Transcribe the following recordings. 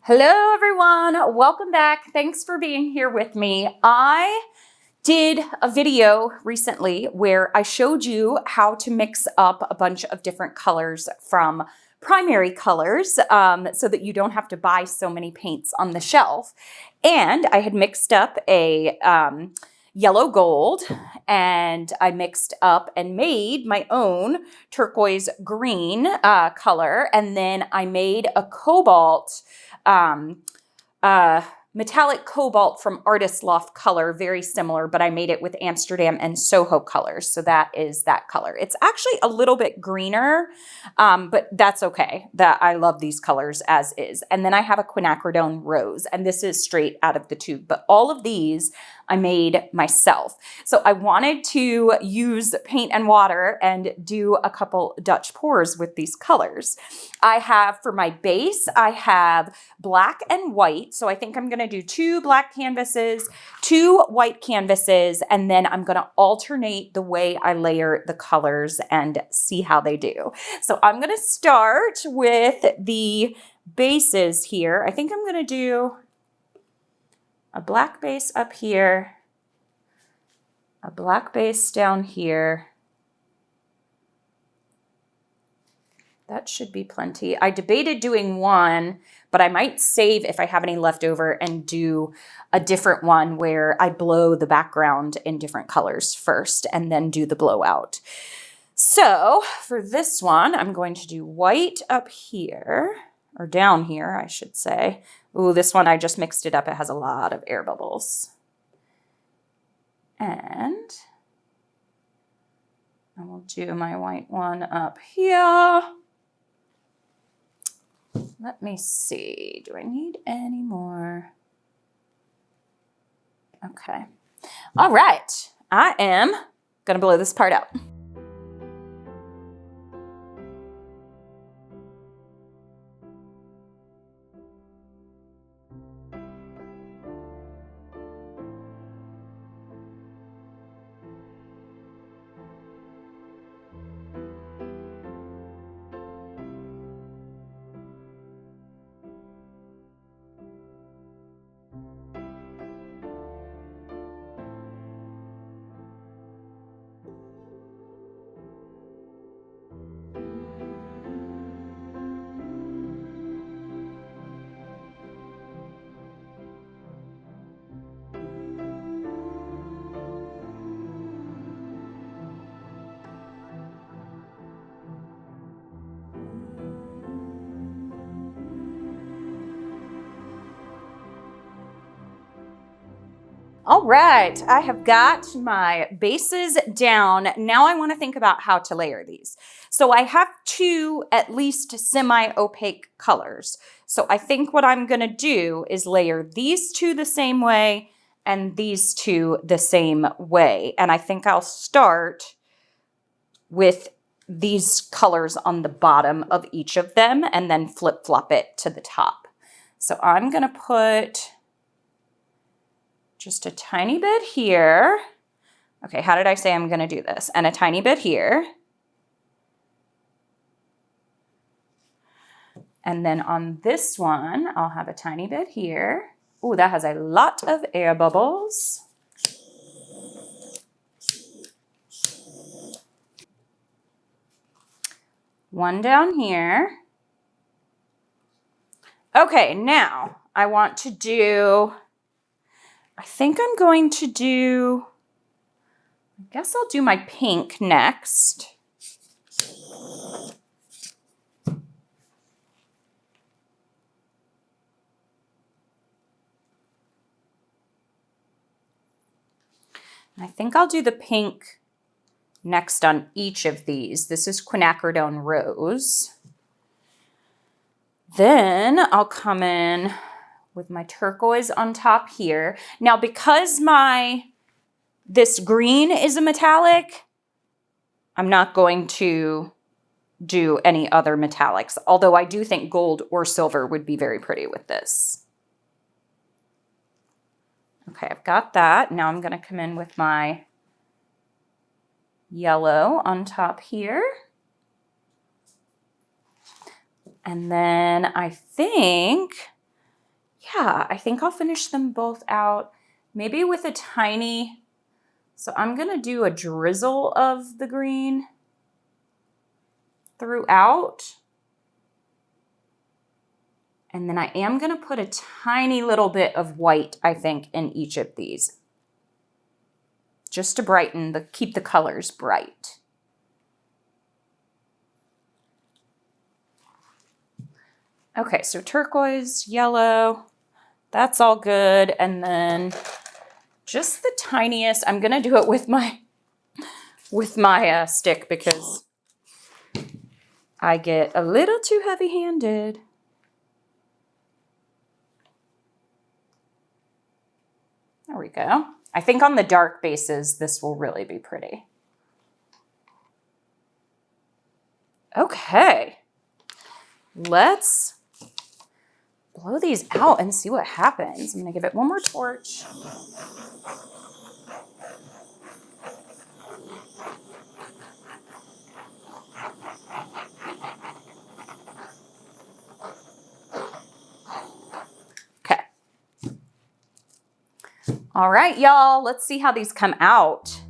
Hello everyone, welcome back. Thanks for being here with me. I did a video recently where I showed you how to mix up a bunch of different colors from primary colors so that you don't have to buy so many paints on the shelf. And I had mixed up a yellow gold, and I mixed up and made my own turquoise green color, and then I made a cobalt metallic cobalt from Artist Loft color, very similar, but I made it with Amsterdam and Soho colors. So that is that color. It's actually a little bit greener, but that's okay. I love these colors as is. And then I have a quinacridone rose, and this is straight out of the tube, but all of these I made myself. So I wanted to use paint and water and do a couple Dutch pours with these colors. I have, for my base, I have black and white. So I think I'm going to do 2 black canvases, 2 white canvases, and then I'm going to alternate the way I layer the colors and see how they do. So I'm going to start with the bases here. I think I'm going to do a black base up here, a black base down here. That should be plenty. I debated doing 1, but I might save if I have any left over and do a different one where I blow the background in different colors first and then do the blowout. So for this one, I'm going to do white up here, or down here, I should say. Ooh, this one, I just mixed it up. It has a lot of air bubbles. And I will do my white one up here. Let me see. Do I need any more? Okay. All right. I am going to blow this part out. All right, I have got my bases down. Now I want to think about how to layer these. So I have 2 at least semi-opaque colors. So I think what I'm going to do is layer these 2 the same way and these 2 the same way. And I think I'll start with these colors on the bottom of each of them and then flip-flop it to the top. So I'm going to put just a tiny bit here. Okay, how did I say I'm going to do this? And a tiny bit here. And then on this one, I'll have a tiny bit here. Ooh, that has a lot of air bubbles. One down here. Okay, now I want to do, I think I'm going to do, I guess I'll do my pink next. I think I'll do the pink next on each of these. This is quinacridone rose. Then I'll come in with my turquoise on top here. Now, because this green is a metallic, I'm not going to do any other metallics, although I do think gold or silver would be very pretty with this. Okay, I've got that. Now I'm going to come in with my yellow on top here. And then I think yeah, I think I'll finish them both out, maybe with a tiny, so I'm gonna do a drizzle of the green throughout. And then I am gonna put a tiny little bit of white, I think, in each of these, just to brighten keep the colors bright. Okay, so turquoise, yellow, that's all good. And then just the tiniest, I'm gonna do it with my stick because I get a little too heavy-handed. There we go. I think on the dark bases, this will really be pretty. Okay, let's blow these out and see what happens. I'm gonna give it one more torch. Okay. All right, y'all, let's see how these come out.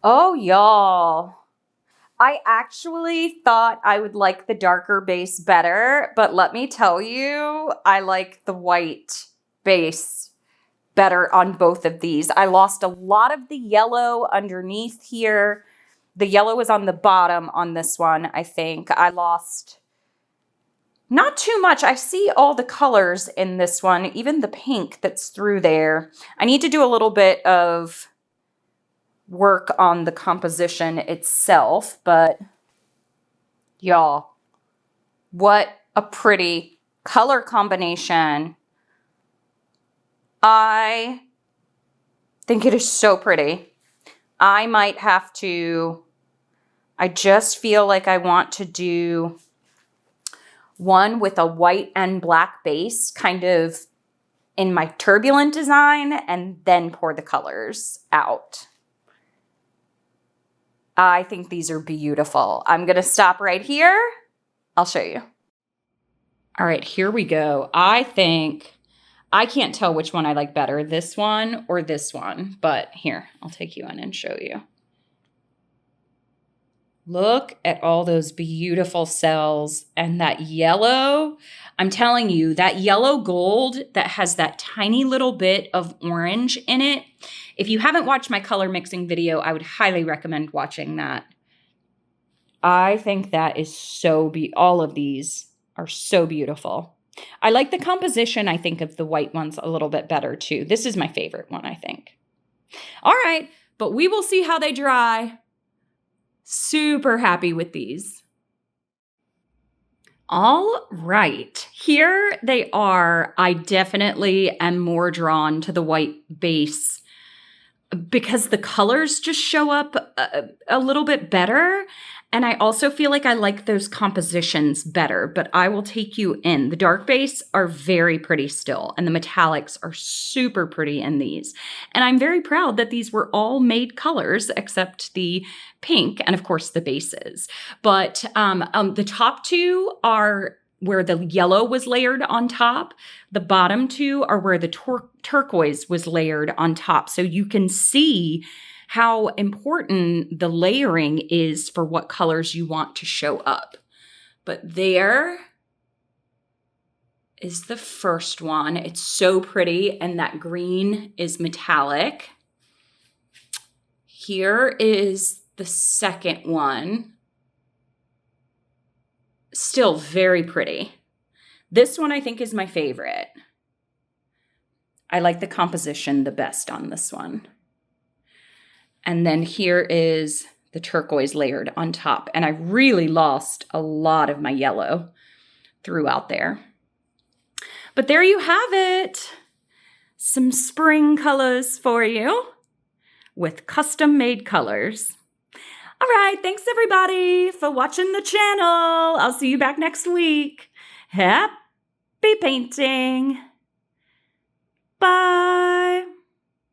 Oh, y'all. I actually thought I would like the darker base better, but let me tell you, I like the white base better on both of these. I lost a lot of the yellow underneath here. The yellow is on the bottom on this one, I think. I lost not too much. I see all the colors in this one, even the pink that's through there. I need to do a little bit of work on the composition itself, but y'all, what a pretty color combination. I think it is so pretty. I might have to, I just feel like I want to do one with a white and black base kind of in my turbulent design and then pour the colors out. I think these are beautiful. I'm going to stop right here. I'll show you. All right, here we go. I think, I can't tell which one I like better, this one or this one, but here, I'll take you in and show you. Look at all those beautiful cells and that yellow. I'm telling you, that yellow gold that has that tiny little bit of orange in it. If you haven't watched my color mixing video, I would highly recommend watching that. I think that is so all of these are so beautiful. I like the composition, I think, of the white ones a little bit better too. This is my favorite one, I think. All right, but we will see how they dry. Super happy with these. All right, here they are. I definitely am more drawn to the white base because the colors just show up a little bit better. And I also feel like I like those compositions better, but I will take you in. The dark base are very pretty still, and the metallics are super pretty in these. And I'm very proud that these were all made colors except the pink and, of course, the bases. But the top two are where the yellow was layered on top. The bottom two are where the turquoise was layered on top. So you can see how important the layering is for what colors you want to show up. But there is the first one. It's so pretty, and that green is metallic. Here is the second one. Still very pretty. This one I think is my favorite. I like the composition the best on this one. And then here is the turquoise layered on top. And I really lost a lot of my yellow throughout there. But there you have it. Some spring colors for you with custom made colors. All right, thanks everybody for watching the channel. I'll see you back next week. Happy painting. Bye.